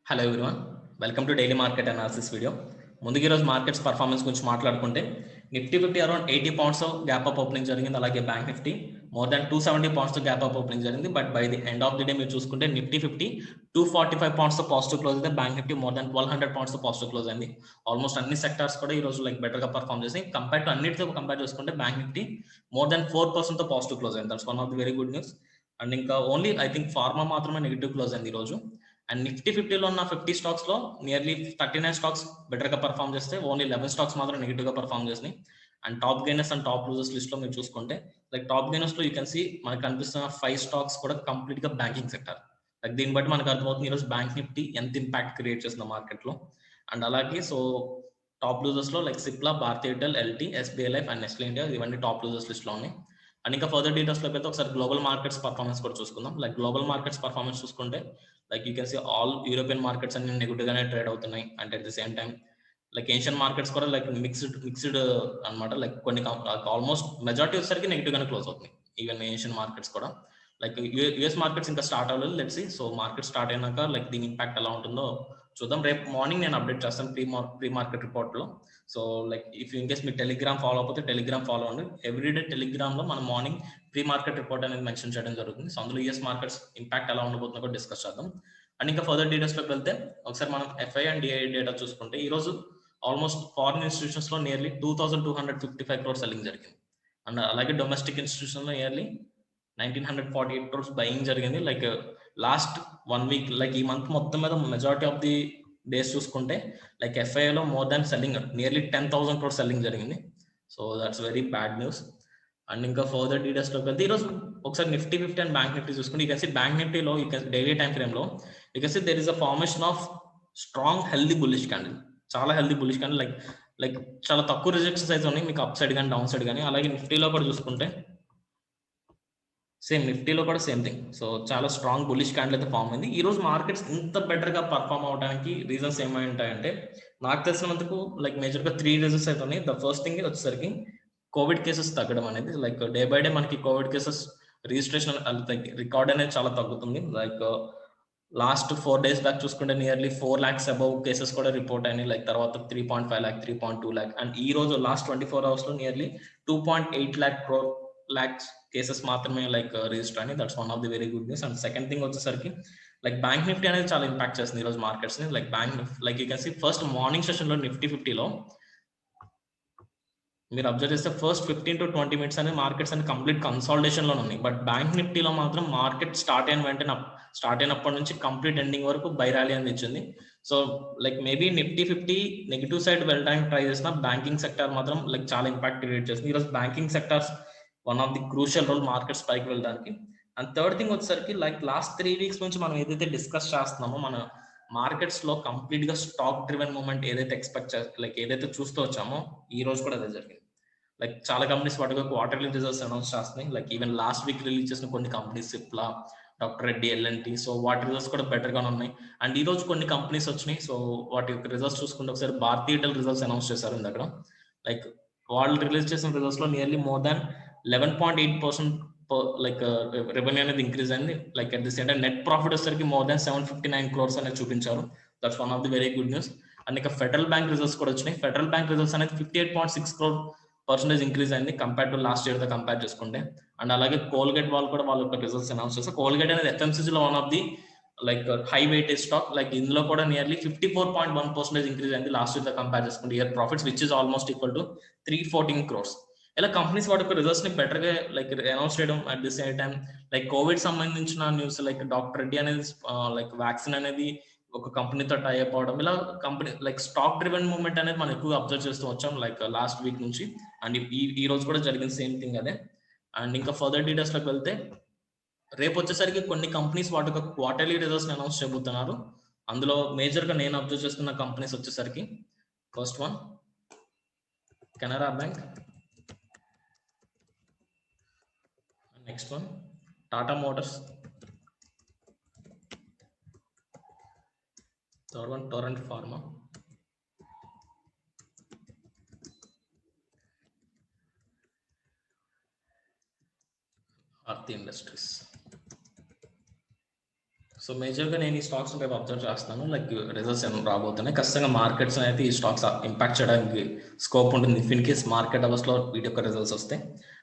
Hello everyone, welcome to daily market analysis video. ముందుగా ఈరోజు markets performance గురించి మాట్లాడుకుంటే Nifty 50 around 80 points gap up opening జరిగింది. అలాగే bank Nifty more than 270 points gap up opening జరిగింది. But by the end of the day మీరు చూసుకుంటే Nifty 50 245 points positive close అయితే bank Nifty more than 1200 points positive close అయింది. ఆల్మోస్ట్ అన్ని సెక్టార్స్ కూడా ఈ రోజు బెటర్ గా పర్ఫార్మ్ చేసి కంపేర్ టు అన్నిటితో కంపేర్ చేసుకుంటే బ్యాంక్ నిఫ్టీ మోర్ దాన్ 4% తో పాజిటివ్ క్లోజ్ అయింది. That's one of the very good news. And ఇంకా ఓన్లీ ఐ థింక్ ఫార్మా మాత్రమే నెగిటివ్ క్లోజ్ అయింది ఈ రోజు. అండ్ నిఫ్టీ 50లో ఉన్న 50 స్టాక్స్ లో నియర్లీ 39 స్టాక్స్ బెటర్ గా పర్ఫామ్ చేస్తే ఓన్లీ 11 స్టాక్స్ మాత్రం నెగిటివ్ గా పర్ఫామ్ చేసినాయి. And top gainers and top losers list లో మీరు చూసుకుంటే టాప్ గెయినర్స్ లో యూ కెన్ సీ మనకు కనిపిస్తున్న 5 స్టాక్స్ కూడా కంప్లీట్ గా బ్యాంకింగ్ సెక్టర్. దీన్ని బట్టి మనకు అర్థమవుతుంది ఈరోజు బ్యాంక్ నిఫ్టీ ఎంత ఇంపాక్ట్ క్రియేట్ చేస్తుంది మార్కెట్ లో. అండ్ అలాగే సో టాప్ లూజర్స్ లో Cipla, Bharti Airtel, LT, SBI life and Nestle India ఇవన్నీ టాప్ లూజర్స్ లిస్ట్ లో ఉన్నాయి. అండ్ ఇంకా ఫర్దర్ డీటెయిల్స్ లోకి వెళ్తే ఒకసారి గ్లోబల్ మార్కెట్స్ పర్ఫార్మెన్స్ కూడా చూసుకుందాం. గ్లోబల్ మార్కెట్స్ పర్ఫార్మెన్స్ చూసుకుంటే you can see all European markets అన్ని నెగిటివ్ గానే ట్రేడ్ అవుతున్నాయి. And at the same time Asian markets కూడా మిక్స్డ్ అనమాట. కొన్ని ఆల్మోస్ట్ మెజారిటీ వచ్చేసరికి నెగిటివ్ గానే క్లోజ్ అవుతుంది. ఈవెన్ ఏషియన్ మార్కెట్స్ కూడా యుఎస్ మార్కెట్స్ ఇంకా స్టార్ట్ అవ్వలేదు. Let's see. So market start అయినాక దీని ఇంపాక్ట్ ఎలా ఉంటుందో చూద్దాం. రేపు మార్నింగ్ నేను అప్డేట్ చేస్తాను ప్రీ మార్కెట్ రిపోర్ట్ లో. సో ఇఫ్ ఇన్ కేస్ మీరు టెలిగ్రామ్ ఫాలో అయిపోతే టెలిగ్రామ్ ఫాలో అవ్వండి. ఎవ్రీడే టెలిగ్రామ్ లో మనం మార్నింగ్ ప్రీ మార్కెట్ రిపోర్ట్ అనేది మెన్షన్ చేయడం జరుగుతుంది. సో అందులో యుఎస్ మార్కెట్స్ ఇంపాక్ట్ ఎలా ఉండబోతుందో కూడా డిస్కస్ చేద్దాం. అండ్ ఇంకా ఫర్దర్ డీటెయిల్స్ లోకి వెళ్తే ఒకసారి మనం ఎఫ్ఐ అండ్ డిఐ డేటా చూసుకుంటే ఈ రోజు ఆల్మోస్ట్ ఫారిన్ ఇన్స్టిట్యూషన్స్ లో నియర్లీ 2255 crores సెల్లింగ్ జరిగింది. అండ్ అలాగే డొమెస్టిక్ ఇన్స్టిట్యూషన్ లో నియర్లీ 1948 crores బయింగ్ జరిగింది. లాస్ట్ 1 వీక్ ఈ మంత్ మొత్తం మీద మెజారిటీ ఆఫ్ ది డేస్ చూసుకుంటే ఎఫ్ఐలో more than selling nearly 10,000 crores selling జరిగింది. So that's very bad news. And ఇంకా ఫర్దర్ డీటెయిల్స్ లోకి వెళ్తే ఈరోజు ఒకసారి నిఫ్టీ 50 అండ్ బ్యాంక్ నిఫ్టీ చూసుకుంటే యూ కెన్ సీ బ్యాంక్ నిఫ్టీలో డైలీ టైం ఫ్రేమ్ లో you can see there is a formation of strong healthy bullish candle. చాలా హెల్దీ బుల్లిష్ క్యాండిల్ చాలా తక్కువ రిజెక్షన్స్ అయితే ఉన్నాయి మీకు అప్ సైడ్ కానీ డౌన్ సైడ్ కానీ. అలాగే నిఫ్టీలో కూడా చూసుకుంటే నిఫ్టీలో కూడా సేమ్ థింగ్. సో చాలా స్ట్రాంగ్ బుల్లిష్ క్యాండిల్ అయితే ఫామ్ అయింది. ఈ రోజు మార్కెట్స్ ఇంత బెటర్ గా పర్ఫామ్ అవడానికి రీజన్స్ ఏమై ఉంటాయంటే నాకు తెలిసినందుకు మేజర్ గా 3 రీజన్స్ అయితే ఉన్నాయి. ద ఫస్ట్ థింగ్ వచ్చేసరికి కోవిడ్ కేసెస్ తగ్గడం అనేది. డే బై డే మనకి కోవిడ్ కేసెస్ రిజిస్ట్రేషన్ రికార్డ్ అనేది చాలా తగ్గుతుంది. లాస్ట్ 4 days బ్యాక్ చూసుకుంటే నియర్లీ 4 lakhs అబౌవ్ కేసెస్ కూడా రిపోర్ట్ అయినాయి. తర్వాత 3.5 lakh, 3.2 lakh అండ్ ఈ రోజు లాస్ట్ 24 hours లో నియర్లీ 2.8 lakhs కేసెస్ మాత్రమే రిజిస్టర్ అని. That's one of the very good news. And second thing వచ్చేసరికి బ్యాంక్ నిఫ్టీ అనేది చాలా ఇంపాక్ట్ చేస్తుంది ఈ రోజు మార్కెట్స్ ని. Bank you can see first morning session లో నిఫ్టీ 50లో మీరు అబ్జర్వ్ చేస్తే ఫస్ట్ 15 to 20 minutes అనేది మార్కెట్స్ అనేది కంప్లీట్ కన్సాలిడేషన్ లో ఉన్నాయి. బట్ బ్యాంక్ నిఫ్టీలో మాత్రం మార్కెట్ స్టార్ట్ అయినప్పటి నుంచి కంప్లీట్ ఎండింగ్ వరకు బై ర్యాలీ అనేది ఇచ్చింది. So maybe Nifty 50 negative side వెళ్ళడానికి ట్రై చేసిన బ్యాంకింగ్ సెక్టర్ మాత్రం చాలా ఇంపాక్ట్ క్రియేట్ చేస్తుంది. ఈరోజు banking sectors one of the crucial role markets పైకి వెళ్ళడానికి. అండ్ థర్డ్ థింగ్ వచ్చేసరికి లాస్ట్ 3 weeks నుంచి మనం ఏదైతే డిస్కస్ చేస్తున్నామో మన మార్కెట్స్ లో కంప్లీట్ గా స్టాక్ డ్రివెన్ మూమెంట్ ఏదైతే ఏదైతే చూస్తూ వచ్చామో ఈ రోజు కూడా అదే జరిగింది. చాలా కంపెనీస్ వాటిగా క్వార్టర్లీ రిజల్ట్స్ అనౌన్స్ చేస్తున్నాయి. ఈవెన్ లాస్ట్ వీక్ రిలీజ్ చేసిన కొన్ని companies Cipla, doctor Reddy, L&T, so వాటి రిజల్ట్స్ కూడా బెటర్ గానే ఉన్నాయి. అండ్ ఈ రోజు కొన్ని కంపెనీస్ వచ్చినాయి. సో వాటి యొక్క రిజల్ట్స్ చూసుకుంటే ఒకసారి భారతీ ఎయిర్టెల్ రిజల్ట్స్ అనౌన్స్ చేశారు ఇందాక. వాళ్ళు రిలీజ్ చేసిన రిజల్ట్స్ లో నియర్లీ మోర్ దాన్ 11.8% రెవెన్యూ అనేది ఇంక్రీజ్ అయింది. At the same time net profit వచ్చేసరికి మోర్ దాన్ 759 crores అనేది చూపించారు. That's one of the very good news. And ఇంకా ఫెడరల్ బ్యాంక్ రిజల్ట్స్ కూడా వచ్చినాయి. ఫెడరల్ బ్యాంక్ రిజల్ట్స్ అనేది 58.6 crore ఇంక్రీజ్ అయింది కంపేర్ టు లాస్ట్ ఇయర్ తో కంపేర్ చేసుకుంటే. అండ్ అలాగే కోల్గేట్ వాళ్ళు కూడా వాళ్ళ యొక్క రిజల్ట్స్ అనౌన్స్ చేస్తారు. కోల్గేట్ అనేది FMCG లో one of the high weightage stock. ఇందులో కూడా నియర్లీ 54.1% ఇంక్రీజ్ అయింది లాస్ట్ ఇయర్ తో కంపేర్ చేసుకుంటే. Year profits which is almost equal to 314 crores. ఇలా కంపెనీస్ వాటి యొక్క రిజల్ట్స్ ని బెటర్ గా అనౌన్స్ చేయడం. At the same time Covid సంబంధించిన న్యూస్ డాక్టర్ రెడ్డి అనేది వ్యాక్సిన్ అనేది ఒక కంపెనీతో టై అప్ అవడం, ఇలా కంపెనీ స్టాక్ డ్రివెన్ మూవ్మెంట్ అనేది మనం ఎక్కువగా అబ్జర్వ్ చేస్తూ వచ్చాం లాస్ట్ వీక్ నుంచి. అండ్ ఈ రోజు కూడా జరిగింది సేమ్ థింగ్ అదే. అండ్ ఇంకా ఫర్దర్ డీటెయిల్స్ లోకి వెళ్తే రేపు వచ్చేసరికి కొన్ని కంపెనీస్ వాటి యొక్క క్వార్టర్లీ రిజల్ట్స్ అనౌన్స్ చేయబోతున్నారు. అందులో మేజర్ గా నేను అబ్జర్వ్ చేస్తున్న కంపెనీస్ వచ్చేసరికి first one Canara bank, next one Tata Motors, third one Torrent pharma, Aarti industries. So మేజర్గా నేను ఈ స్టాక్స్ రేపు అబ్జర్వ్ చేస్తాను, లైక్ రిజల్ట్స్ ఏమైనా రాబోతున్నాయి, ఖచ్చితంగా మార్కెట్స్ అయితే ఈ స్టాక్స్ ఇంపాక్ట్ చేయడానికి స్కోప్ ఉంటుంది ఇఫ్ ఇన్ కేస్ మార్కెట్ అవర్స్లో వీటి యొక్క రిజల్ట్స్ వస్తే.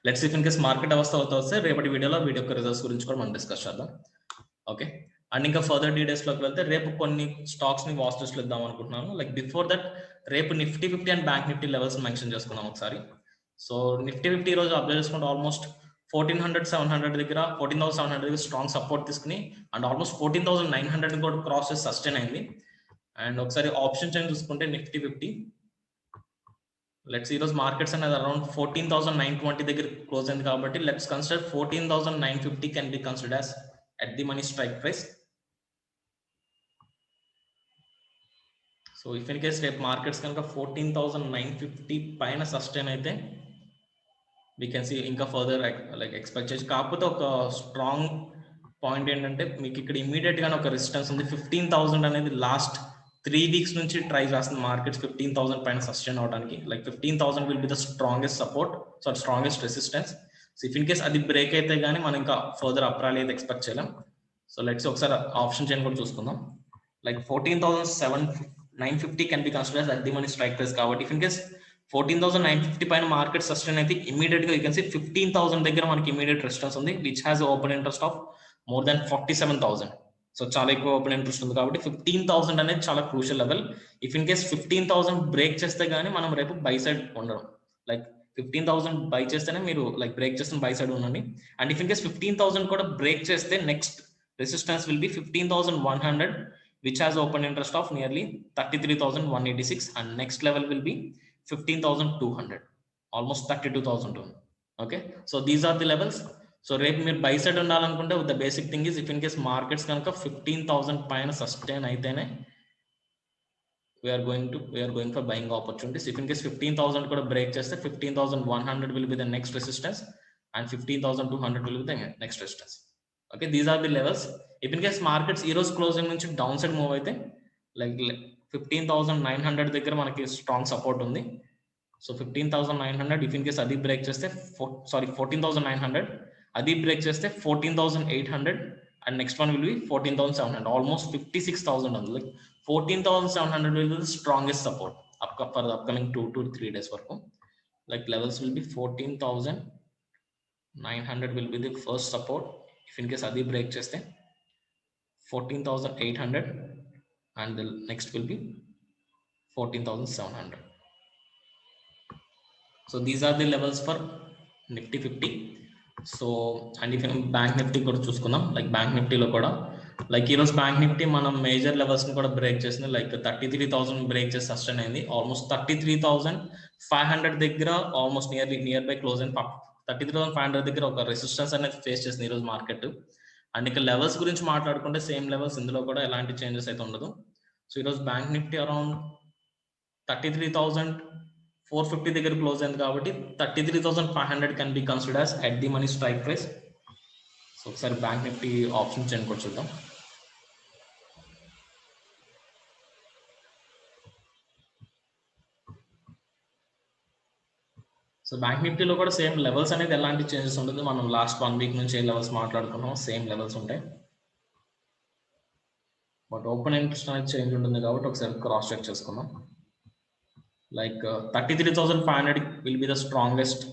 Let's if in case market hours వస్తే రేపటి వీడియోలో వీటి యొక్క రిజల్ట్స్ గురించి కూడా మనం డిస్కస్ చేద్దాం. ఓకే, అండ్ ఇంకా ఫర్దర్ డీటెయిల్స్లోకి వెళ్తే రేపు కొన్ని స్టాక్స్ని వాచ్ లిస్ట్లో ఇద్దాం అనుకుంటున్నాను. లైక్ బిఫోర్ దట్ రేపు Nifty 50 and bank Nifty levels mention చేసుకున్నాం ఒకసారి. సో నిఫ్టీ 50 రోజు అబ్జర్వ్ చేసుకుంటే ఆల్మోస్ట్ 1400-700 దగ్గర 14,700 దగ్గర స్ట్రాంగ్ సపోర్ట్ తీసుకుని అండ్ ఆల్మోస్ట్ 14,900 కూడా క్రాస్ చేసి సస్టైన్ అయింది. అండ్ ఒకసారి ఆప్షన్ చైన్ చూసుకుంటే నిఫ్టీ 50 లెట్స్ ఈరోజు మార్కెట్స్ అనేది అరౌండ్ 14,920 దగ్గర క్లోజ్ అయింది కాబట్టి let's consider 14,950 can be consider as at the money strike price. So if in case రేపు మార్కెట్స్ కనుక 14,950 పైన సస్టైన్ అయితే వీ కెన్ సీ ఇంకా ఫర్దర్ లైక్ ఎక్స్పెక్ట్ చేసి. కాకపోతే ఒక స్ట్రాంగ్ పాయింట్ ఏంటంటే మీకు ఇక్కడ ఇమీడియట్ గానే ఒక రెసిస్టెన్స్ ఉంది. 15,000 అనేది లాస్ట్ 3 వీక్స్ నుంచి ట్రై చేస్తుంది మార్కెట్స్ 15,000 పైన సస్టైన్ అవడానికి. Like 15,000 will be the strongest support, so strongest resistance. So if in case అది బ్రేక్ అయితే కానీ మనం ఇంకా ఫర్దర్ అప్ ర్యాలీ అయితే ఎక్స్పెక్ట్ చేయలేం. సో లెట్స్ ఒకసారి ఆప్షన్ చైన్ కూడా చూసుకుందాం. Like 14,950 can be considered at the money strike price కాబట్టి ఇఫ్ ఇన్ కేస్ 14,950 పైన మార్కెట్ సస్టైన్ అయితే ఇమీడియట్ గా యూ కెన్ సీ 15,000 దగ్గర మనకి ఇమీడియట్ రెసిస్టెన్స్ ఉంది, which has open interest of more than 47,000. So చాలా ఎక్కువ ఓపెన్ ఇంట్రెస్ట్ ఉంది కాబట్టి 15,000 అనేది చాలా crucial level. If in case 15,000 break చేస్తే గానీ మనం రేపు బై సైడ్ ఉండడం, లైక్ 15,000 బై చేస్తేనే మీరు లైక్ బ్రేక్ చేస్తున్న బై సైడ్ ఉండండి. అండ్ ఇఫ్ ఇన్ కేస్ 15,000 కూడా బ్రేక్ చేస్తే next resistance will be 15,100, which has open interest of nearly 33,186, and next level will be 15,200, almost 32,000. Okay, so these are the levels. So రేపు మీరు by side ఉండాలనుకుంటే the basic thing is if in case markets కనుక 15,000 పైన sustain అయితేనే we are going for buying opportunities. If in case 15,000 కూడా break చేస్తే 15,100 will be the next resistance and 15,200 will be the next resistance. Okay, these are the levels. If in case markets ఈ రోజు closing నుంచి down side move అయితే like 15,900 దగ్గర మనకి strong support ఉంది. So 15,900 if in case అది break చేస్తే 14,900 అది బ్రేక్ చేస్తే 14,800 and next one will be 14,700, almost 56,000 ఉంది. Like 14,700 will be the strongest support for the upcoming 2 to 3 days వరకు. Like levels will be 14,900 will be the first support. If in case adi break cheste 14,800 and the next will be 14,700. So these are the levels for Nifty 50. So and if bank Nifty kuda chusukundam, like bank Nifty lo kuda like ee roju bank Nifty manam major levels ni kuda break chesindi, like 33,000 break chesi sustain ayindi, almost 33,500 దగ్గర almost nearby close and 33,500 దగ్గర ఒక resistance అనేది face చేసింది ఈ రోజు market. And ఇక levels గురించి మాట్లాడుకుంటే సేమ్ లెవెల్స్ ఇందులో కూడా ఎలాంటి చేంజెస్ అయితే ఉండదు. సో ఈరోజు బ్యాంక్ నిఫ్టీ అరౌండ్ 33,450 దగ్గర క్లోజ్ అయింది కాబట్టి 33,500 can be considers at the money strike price. So ఒకసారి బ్యాంక్ నిఫ్టీ ఆప్షన్ చైన్ కూడా చూద్దాం. సో బ్యాంక్ నిఫ్టీలో కూడా సేమ్ లెవెల్స్ అనేది ఎలాంటి చేంజెస్ ఉంటుంది, మనం లాస్ట్ 1 వీక్ నుంచి ఏ లెవెల్స్ మాట్లాడుకున్నాం సేమ్ లెవెల్స్ ఉంటాయి, బట్ ఓపెన్ ఇంట్రెస్ట్ అనేది చేంజ్ ఉంటుంది కాబట్టి ఒకసారి క్రాస్ చెక్ చేసుకుందాం. Like 33,500 will be the strongest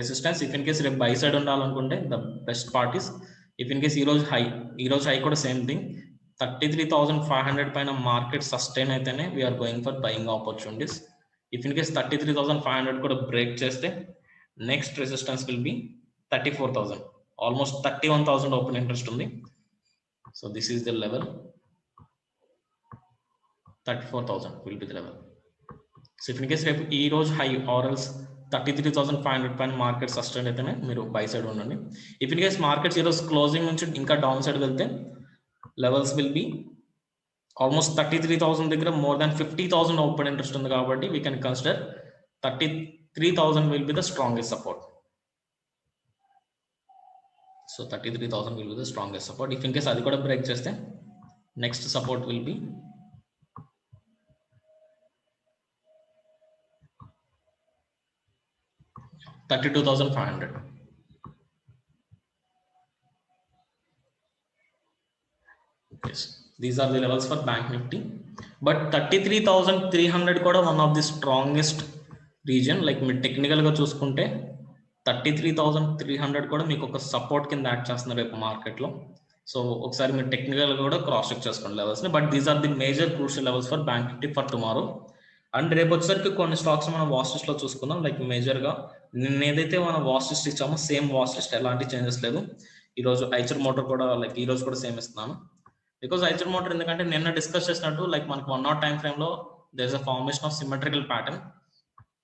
resistance. If in case రేపు బై సైడ్ ఉండాలనుకుంటే the best part is if in case ఈ రోజు హై కూడా సేమ్ థింగ్ 33,500 పైన మార్కెట్ సస్టైన్ అయితేనే we're going for buying opportunities. If in case 33,500 కూడా break చేస్తే next resistance will be 34,000, almost 31,000 open interest ఉంది. So this is the level, 34,000 will be the level. So if in case రేపు ఈ రోజు high ఆర్ఎల్స్ 33,500 పైన market sustain అయితేనే మీరు బై సైడ్ ఉండండి. ఇఫ్ ఇన్ కేస్ మార్కెట్స్ ఈరోజు క్లోజింగ్ నుంచి ఇంకా డౌన్ సైడ్ వెళ్తే లెవెల్స్ విల్ బి ఆల్మోస్ట్ 33,000 దగ్గర మోర్ దాన్ 50,000 ఓపెన్ ఇంట్రెస్ట్ ఉంది కాబట్టి we can consider 33,000 will be the strongest support. So 33,000 will be the strongest support. If in case అది కూడా break చేస్తే next support will be 32,500. Yes, these are the levels for Bank Nifty. But 33,300 కూడా one of the strongest reason. Like మీరు టెక్నికల్గా చూసుకుంటే 33,300 కూడా మీకు ఒక సపోర్ట్ కింద యాక్ట్ చేస్తున్నారు రేపు మార్కెట్లో. సో ఒకసారి మీరు టెక్నికల్గా కూడా క్రాస్ చెక్ చేసుకోండి లెవెల్స్ని. But these are the major crucial levels for bank Nifty for tomorrow. And రేపు వచ్చేసరికి కొన్ని స్టాక్స్ మనం వాచ్ లిస్ట్లో చూసుకుందాం. లైక్ మేజర్గా నిన్న ఏదైతే మనం వాచ్ లిస్ట్ ఇచ్చామో సేమ్ వాచ్ లిస్ట్, ఎలాంటి చేంజెస్ లేదు. ఈరోజు ఐచర్ మోటార్ కూడా లైక్ ఈ రోజు కూడా సేమ్ ఇస్తున్నాను. బికాజ్ ఐచర్ మోటార్ ఎందుకంటే నిన్న డిస్కస్ చేసినట్టు లైక్ మనకి 1 hour టైం ఫ్రేమ్లో there is a formation of symmetrical pattern.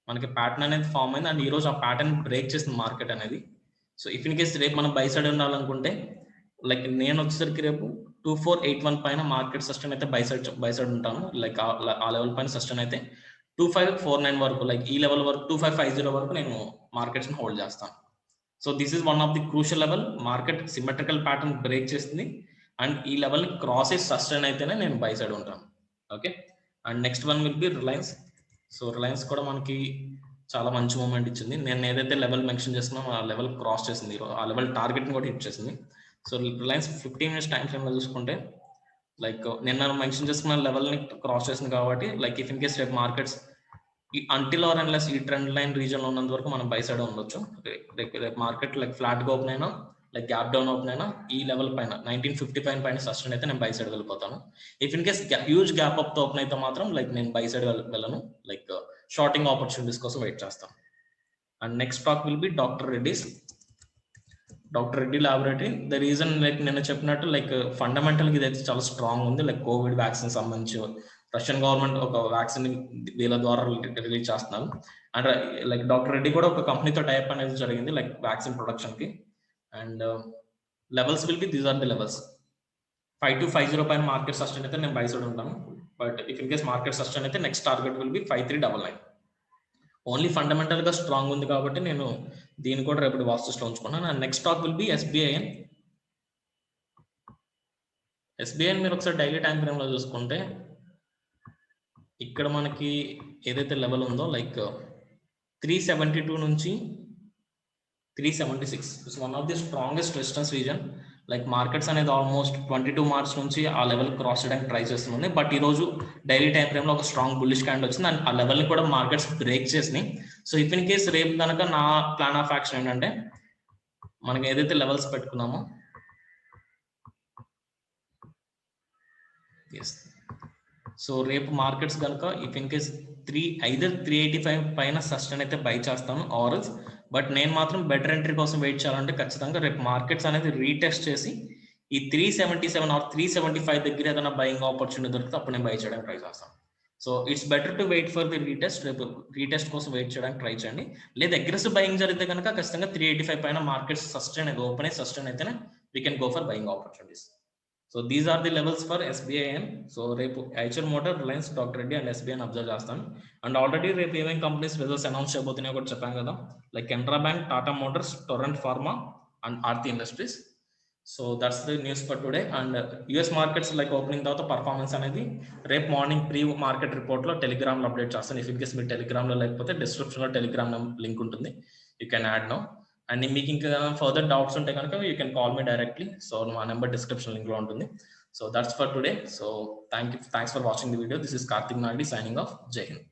మనకి ప్యాటర్న్ అనేది ఫామ్ అయింది అండ్ ఈ రోజు ఆ ప్యాటర్న్ బ్రేక్ చేసింది మార్కెట్ అనేది. సో ఇఫ్ ఇన్ కేస్ రేపు మనం బై సైడ్ ఉండాలనుకుంటే లైక్ నేను వచ్చేసరికి రేపు 2481 పైన మార్కెట్ సస్టైన్ అయితే బై సైడ్ ఉంటాను. లైక్ ఆ లెవెల్ పైన సస్టైన్ అయితే 2549 వరకు, లైక్ ఈ లెవెల్ వరకు 2550 వరకు నేను మార్కెట్స్ని హోల్డ్ చేస్తాను. So this is one of the crucial level. Market symmetrical pattern break చేసింది అండ్ ఈ లెవెల్ క్రాస్ సస్టైన్ అయితేనే నేను బై సైడ్ ఉంటాను. Okay, and next one will be Reliance. So Reliance కూడా మనకి చాలా మంచి మూమెంట్ ఇచ్చింది. నేను ఏదైతే లెవెల్ మెన్షన్ చేస్తున్నామో ఆ లెవెల్ క్రాస్ చేసింది, ఆ లెవెల్ టార్గెట్ని కూడా హిట్ చేసింది. సో రిలయన్స్ 15 minutes టైం ఫ్రేమ్లో చూసుకుంటే లైక్ నిన్న మెన్షన్ చేసుకున్న లెవెల్ని క్రాస్ చేసింది కాబట్టి లైక్ ఇఫ్ ఇన్ కేస్ రేపు మార్కెట్స్ అంటిల్ ఆర్ అన్లెస్ ఈ ట్రెండ్ లైన్ రీజన్లో ఉన్నంత వరకు మనం బై సైడ్ ఉండొచ్చు. రేపు మార్కెట్ లైక్ ఫ్లాట్గా ఓపెన్ అయినా లైక్ గ్యాప్ డౌన్ ఓపెన్ అయినా ఈ లెవెల్ పైన 1955 పైన సస్టైన్ అయితే నేను బై సైడ్ వెళ్ళిపోతాను. If in case huge gap up తో ఓపెన్ అయితే మాత్రం లైక్ నేను బై సైడ్ వెళ్ళను, లైక్ షార్టింగ్ ఆపర్చునిటీస్ కోసం వెయిట్ చేస్తాను. And next stock will B doctor Reddy's. Doctor Reddy laboratory. The reason like నేను చెప్పినట్టు లైక్ ఫండమెంటల్గా ఇదైతే చాలా స్ట్రాంగ్ ఉంది. లైక్ కోవిడ్ వ్యాక్సిన్ సంబంధించి రష్యన్ గవర్నమెంట్ ఒక వ్యాక్సిన్ వీళ్ళ ద్వారా రిలీజ్ చేస్తున్నారు. అండ్ లైక్ డాక్టర్ రెడ్డి కూడా ఒక కంపెనీతో టైప్ అనేది జరిగింది లైక్ వ్యాక్సిన్ ప్రొడక్షన్కి. And levels will be these are the levels. 5250 పైన మార్కెట్ సస్టైన్ అయితే నేను బై సైడ్ ఉంటాను. But if in case market sustain అయితే next target will be 5399. Only fundamental గా స్ట్రాంగ్ ఉంది కాబట్టి నేను దీన్ని కూడా రేపు వాచ్ లిస్ట్లో ఉంచుకున్నాను. And next stock will be SBIN. SBIN మీరు ఒకసారి డైలీ టైం ఫ్రేమ్ లో చూసుకుంటే ఇక్కడ మనకి ఏదైతే లెవెల్ ఉందో లైక్ 372 నుంచి 376 it's one of the strongest resistance reason. Like markets అనేది ఆల్మోస్ట్ 22 మార్చ్ నుంచి ఆ లెవెల్ క్రాస్ చేయడానికి ట్రై చేస్తుంది. బట్ ఈ రోజు డైలీ టైం ఫ్రేమ్ లో ఒక స్ట్రాంగ్ బుల్లిష్ క్యాండిల్ వచ్చింది అండ్ ఆ లెవెల్ ని కూడా మార్కెట్స్ బ్రేక్ చేసినాయి. సో ఇఫ్ ఇన్ కేస్ రేపు కనుక నా ప్లాన్ ఆఫ్ యాక్షన్ ఏంటంటే మనకి ఏదైతే లెవెల్స్ పెట్టుకున్నామో సో రేపు మార్కెట్స్ కనుక ఇఫ్ ఇన్ కేస్ 385 పైన సస్టైన్ అయితే బై చేస్తాను ఆర్ఎల్స్. బట్ నేను మాత్రం బెటర్ ఎంట్రీ కోసం వెయిట్ చేయాలంటే ఖచ్చితంగా రేపు మార్కెట్స్ అనేది రీటెస్ట్ చేసి ఈ 377 ఆర్ 375 దగ్గర ఏదైనా బయింగ్ ఆపర్చునిటీ దొరికితే అప్పుడు నేను బై చేయడానికి ట్రై చేస్తాను. So it's better to wait for the retest. రేపు రీటెస్ట్ కోసం వెయిట్ చేయడానికి ట్రై చేయండి. లేదా అగ్రెసివ్ బయింగ్ జరిగితే కనుక ఖచ్చితంగా 385 పైన మార్కెట్స్ సస్టైన్ అయితే ఓపెన్ అయ్యి సస్టైన్ అయితేనే we can go for buying opportunities. So these are the levels for SBIN. So రేపు Eicher motor, Reliance, doctor Reddy and ఎస్బీఐని అబ్జర్వ్ చేస్తాను. అండ్ ఆల్రెడీ రేపు ఏమేమి కంపెనీస్ రిజల్ట్స్ అనౌన్స్ చేయబోతున్నాయో కూడా చెప్పాను కదా, like Canara bank, Tata Motors, Torrent pharma and Aarti industries. So that's the news for today. And US markets like opening తర్వాత పర్ఫార్మెన్స్ అనేది రేపు మార్నింగ్ ప్రీ మార్కెట్ రిపోర్ట్లో టెలిగ్రామ్లో అప్డేట్ చేస్తాను. ఇఫ్ ఇన్ కేస్ మీరు టెలిగ్రామ్లో లేకపోతే డిస్క్రిప్షన్లో టెలిగ్రామ్ లింక్ ఉంటుంది, you can add now. And మీకు ఇంకా ఫర్దర్ డౌట్స్ ఉంటే కనుక you can call me directly. So మా నెంబర్ డిస్క్రిప్షన్ లింక్లో ఉంటుంది. So that's for today. So thanks for watching the video. This is Karthik Nagdi signing off. Jai Hind.